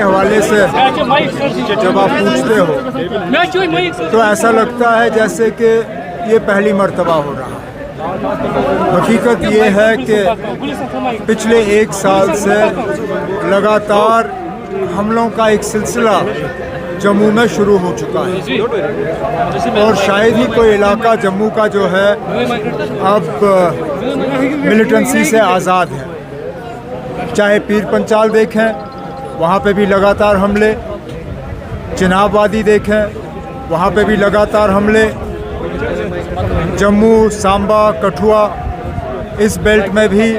हवाले से जब आप पूछते हो तो ऐसा लगता है जैसे कि ये पहली मर्तबा हो रहा है। हकीकत ये है कि पिछले एक साल से लगातार हमलों का एक सिलसिला जम्मू में शुरू हो चुका है और शायद ही कोई इलाका जम्मू का जो है अब मिलिटेंसी से आज़ाद है। चाहे पीर पंचाल देखें, वहाँ पे भी लगातार हमले, चिनाब वादी देखें, वहाँ पे भी लगातार हमले, जम्मू, सांबा, कठुआ, इस बेल्ट में भी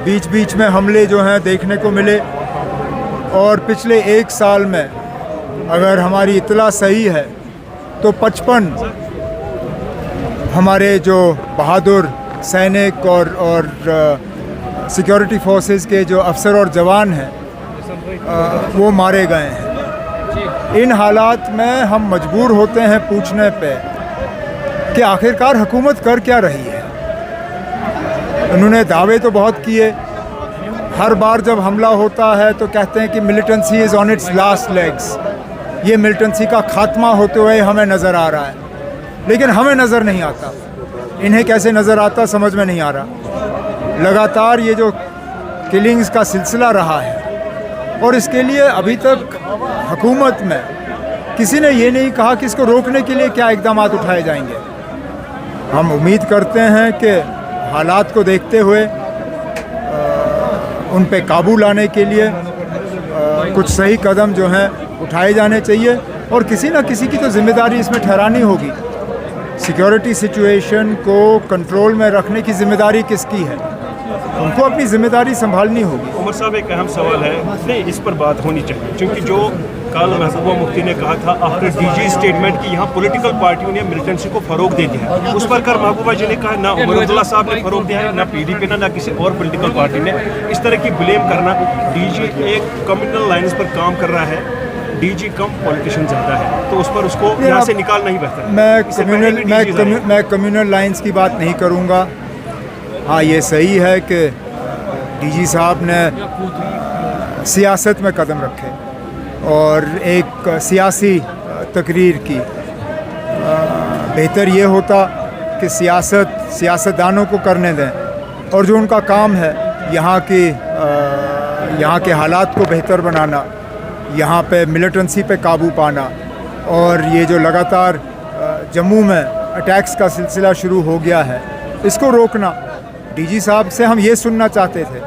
बीच बीच में हमले जो हैं देखने को मिले। और पिछले एक साल में अगर हमारी इत्तला सही है तो 55 हमारे जो बहादुर सैनिक और सिक्योरिटी फोर्सेस के जो अफसर और जवान हैं वो मारे गए हैं। इन हालात में हम मजबूर होते हैं पूछने पे कि आखिरकार हुकूमत कर क्या रही है। उन्होंने दावे तो बहुत किए, हर बार जब हमला होता है तो कहते हैं कि militancy is on it's last legs, ये मिलिटेंसी का खात्मा होते हुए हमें नज़र आ रहा है, लेकिन हमें नज़र नहीं आता। इन्हें कैसे नज़र आता समझ में नहीं आ रहा। लगातार ये जो किलिंग्स का सिलसिला रहा है और इसके लिए अभी तक हुकूमत में किसी ने ये नहीं कहा कि इसको रोकने के लिए क्या इक़दाम उठाए जाएंगे। हम उम्मीद करते हैं कि हालात को देखते हुए उन पे काबू लाने के लिए कुछ सही कदम जो हैं उठाए जाने चाहिए और किसी न किसी की तो जिम्मेदारी इसमें ठहरानी होगी। सिक्योरिटी सिचुएशन को कंट्रोल में रखने की जिम्मेदारी किसकी है? उनको अपनी जिम्मेदारी संभालनी होगी। उमर साहब, एक अहम सवाल है, नहीं इस पर बात होनी चाहिए, क्योंकि जो कल महबूबा मुफ्ती ने कहा था आफ्टर डीजी स्टेटमेंट कि यहाँ पॉलिटिकल पार्टियों ने मिलिटेंसी को फरोग दे दिया है, उस पर कर महबूबा जी ने कहा ना उमर अब्दुल्ला साहब ने फरोग दिया है, ना PDP ने, ना किसी और पॉलिटिकल पार्टी ने। इस तरह की ब्लेम करना, डीजी एक कम्युनल लाइन्स पर काम कर रहा है, डीजी कम पॉलिटिशियन ज़्यादा है, तो उस पर उसको यहाँ से निकालना ही बेहतर है। मैं कम्युनल लाइन्स की बात नहीं करूँगा। हाँ, ये सही है कि डीजी साहब ने सियासत में कदम रखे और एक सियासी तकरीर की। बेहतर ये होता कि सियासतदानों को करने दें और जो उनका काम है यहाँ के हालात को बेहतर बनाना, यहाँ पे मिलिटेंसी पे काबू पाना और ये जो लगातार जम्मू में अटैक्स का सिलसिला शुरू हो गया है इसको रोकना। डीजी साहब से हम ये सुनना चाहते थे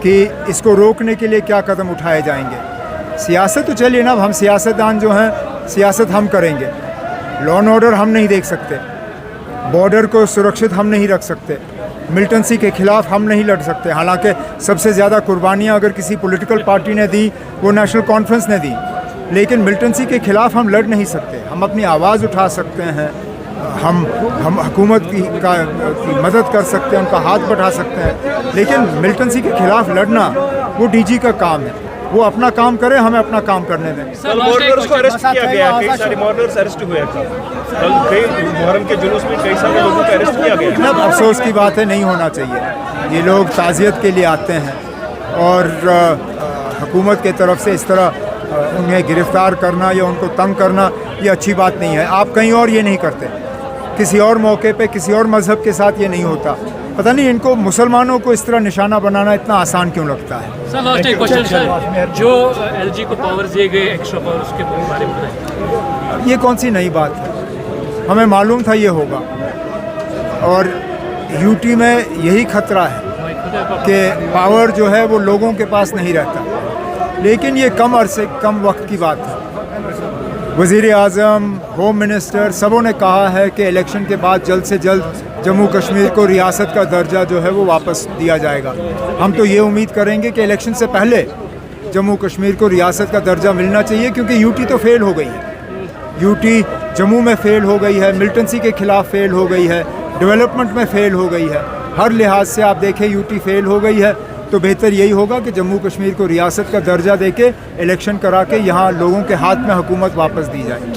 कि इसको रोकने के लिए क्या कदम उठाए जाएंगे। सियासत तो चलिए ना, हम सियासतदान जो हैं सियासत हम करेंगे, लॉ एंड ऑर्डर हम नहीं देख सकते, बॉर्डर को सुरक्षित हम नहीं रख सकते, मिलिटेंसी के ख़िलाफ़ हम नहीं लड़ सकते। हालांकि सबसे ज़्यादा कुर्बानियाँ अगर किसी पॉलिटिकल पार्टी ने दी वो नेशनल कॉन्फ्रेंस ने दी, लेकिन मिलिटेंसी के ख़िलाफ़ हम लड़ नहीं सकते। हम अपनी आवाज़ उठा सकते हैं, हम हुकूमत की मदद कर सकते हैं, उनका हाथ बढ़ा सकते हैं, लेकिन मिलिटेंसी के ख़िलाफ़ लड़ना वो डीजी का काम है। वो अपना काम करे, हमें अपना काम करने दें। मॉडलर्स को अरेस्ट किया गया, कई सारे मॉडलर्स अरेस्ट हुए हैं। कल कई मुहर्रम के जुलूस में कई सारे लोगों को अरेस्ट किया गया। अब अफसोस की बात है, नहीं होना चाहिए। ये लोग ताज़ियत के लिए आते हैं और हुकूमत के तरफ से इस तरह उन्हें गिरफ़्तार करना या उनको तंग करना ये अच्छी बात नहीं है। आप कहीं और ये नहीं करते, किसी और मौके पे किसी और मज़हब के साथ ये नहीं होता। पता नहीं इनको मुसलमानों को इस तरह निशाना बनाना इतना आसान क्यों लगता है। सर लास्ट एक क्वेश्चन सर, जो LG को पावर्स दिए गए एक्स्ट्रा पावर, उसके बारे में बताइए। ये कौन सी नई बात है? हमें मालूम था ये होगा और यूटी में यही खतरा है कि पावर जो है वो लोगों के पास नहीं रहता, लेकिन ये कम वक्त की बात है। वज़ीर आज़म, होम मिनिस्टर सबों ने कहा है कि इलेक्शन के बाद जल्द से जल्द जम्मू कश्मीर को रियासत का दर्जा जो है वो वापस दिया जाएगा। हम तो ये उम्मीद करेंगे कि इलेक्शन से पहले जम्मू कश्मीर को रियासत का दर्जा मिलना चाहिए, क्योंकि यूटी तो फेल हो गई है। यूटी जम्मू में फेल हो गई है, मिलिटेंसी के ख़िलाफ़ फेल हो गई है, डेवलपमेंट में फेल हो गई है, हर लिहाज से आप देखें यूटी फेल हो गई है। तो बेहतर यही होगा कि जम्मू कश्मीर को रियासत का दर्जा देके इलेक्शन करा के यहाँ लोगों के हाथ में हुकूमत वापस दी जाए।